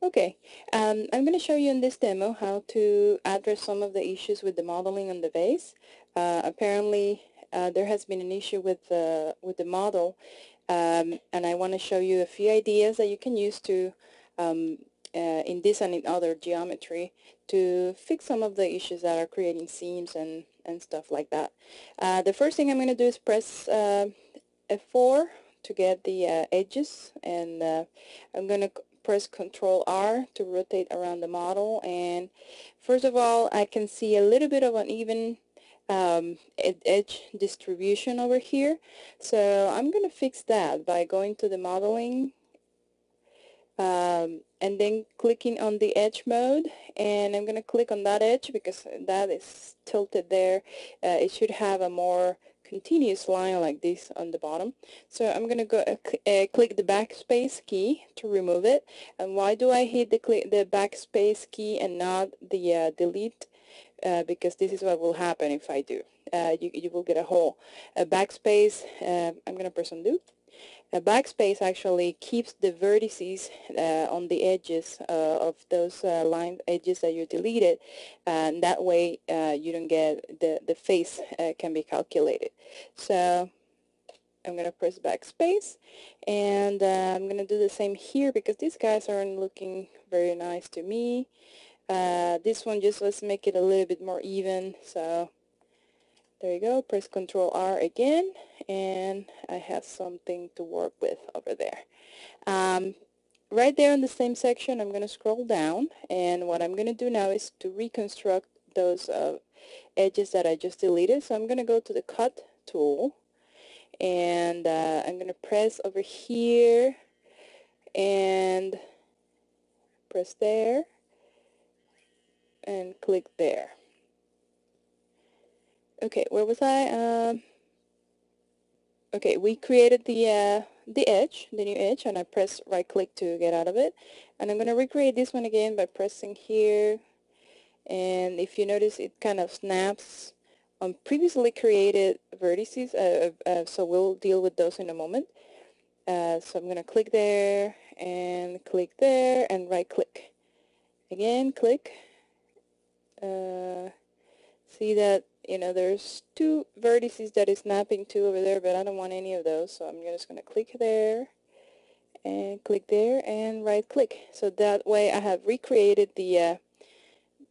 Okay, I'm going to show you in this demo how to address some of the issues with the modeling on the vase. Apparently, there has been an issue with the model, and I want to show you a few ideas that you can use to um, in this and in other geometry to fix some of the issues that are creating seams and stuff like that. The first thing I'm going to do is press F4 to get the edges, and I'm going to press Control R to rotate around the model. And first of all, I can see a little bit of uneven edge distribution over here, so I'm going to fix that by going to the modeling and then clicking on the edge mode, and I'm going to click on that edge because that is tilted there. It should have a more continuous line like this on the bottom. So I'm going to go click the backspace key to remove it. And why do I hit the backspace key and not the delete? Because this is what will happen if I do. You will get a hole. A backspace, I'm going to press undo. A backspace actually keeps the vertices on the edges of those line edges that you deleted, and that way you don't get the face can be calculated. So I'm going to press backspace, and I'm going to do the same here because these guys aren't looking very nice to me. This one, just let's make it a little bit more even. So there you go, press Control R again, and I have something to work with over there. Right there in the same section, I'm going to scroll down, and what I'm going to do now is to reconstruct those edges that I just deleted. So I'm going to go to the Cut tool, and I'm going to press over here, and press there, and click there. Okay, where was I? Okay, we created the edge, the new edge, and I press right click to get out of it. And I'm going to recreate this one again by pressing here, and if you notice, it kind of snaps on previously created vertices, so we'll deal with those in a moment. So I'm going to click there and right click. Again, click. See that, there's two vertices that is snapping to over there, but I don't want any of those, so I'm just going to click there and right click. So that way I have recreated the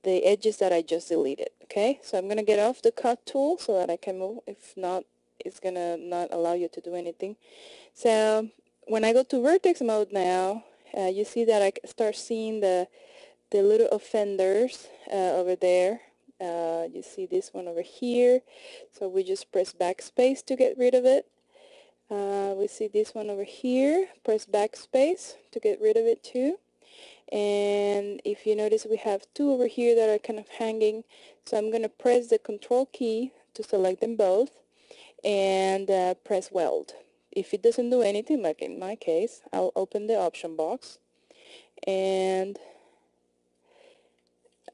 edges that I just deleted. Okay, so I'm going to get off the cut tool so that I can move. If not, it's going to not allow you to do anything. So when I go to vertex mode now, you see that I start seeing the little offenders over there. You see this one over here, so we just press backspace to get rid of it. We see this one over here, press backspace to get rid of it too. And if you notice, we have two over here that are kind of hanging, so I'm going to press the control key to select them both and press weld. If it doesn't do anything, like in my case, I'll open the option box and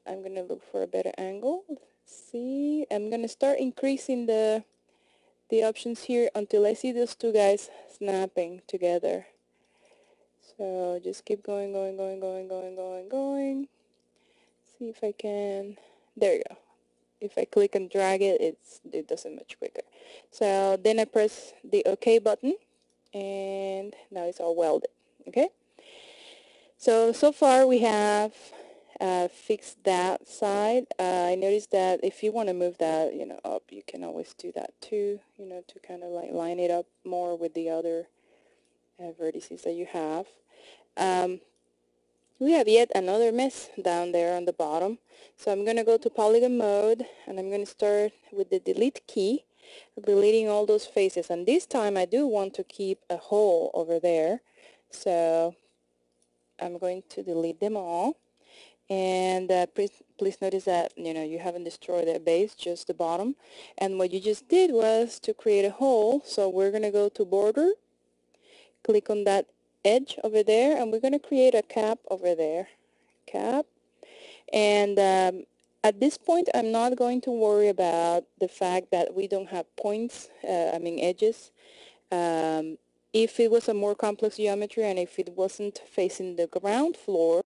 I'm going to look for a better angle. Let's see, I'm going to start increasing the options here until I see those two guys snapping together. So just keep going. See if I can, there you go. If I click and drag it, it does it much quicker. So then I press the OK button, and now it's all welded. Okay. So far we have fixed that side. I noticed that if you want to move that, up, you can always do that too, to kind of like line it up more with the other vertices that you have. We have yet another mess down there on the bottom. So I'm going to go to polygon mode, and I'm going to start with the delete key, deleting all those faces. And this time I do want to keep a hole over there. So I'm going to delete them all. And please notice that, you haven't destroyed the base, just the bottom. And what you just did was to create a hole. So we're going to go to border, click on that edge over there, and we're going to create a cap over there. Cap. And at this point, I'm not going to worry about the fact that we don't have points, edges. If it was a more complex geometry and if it wasn't facing the ground floor,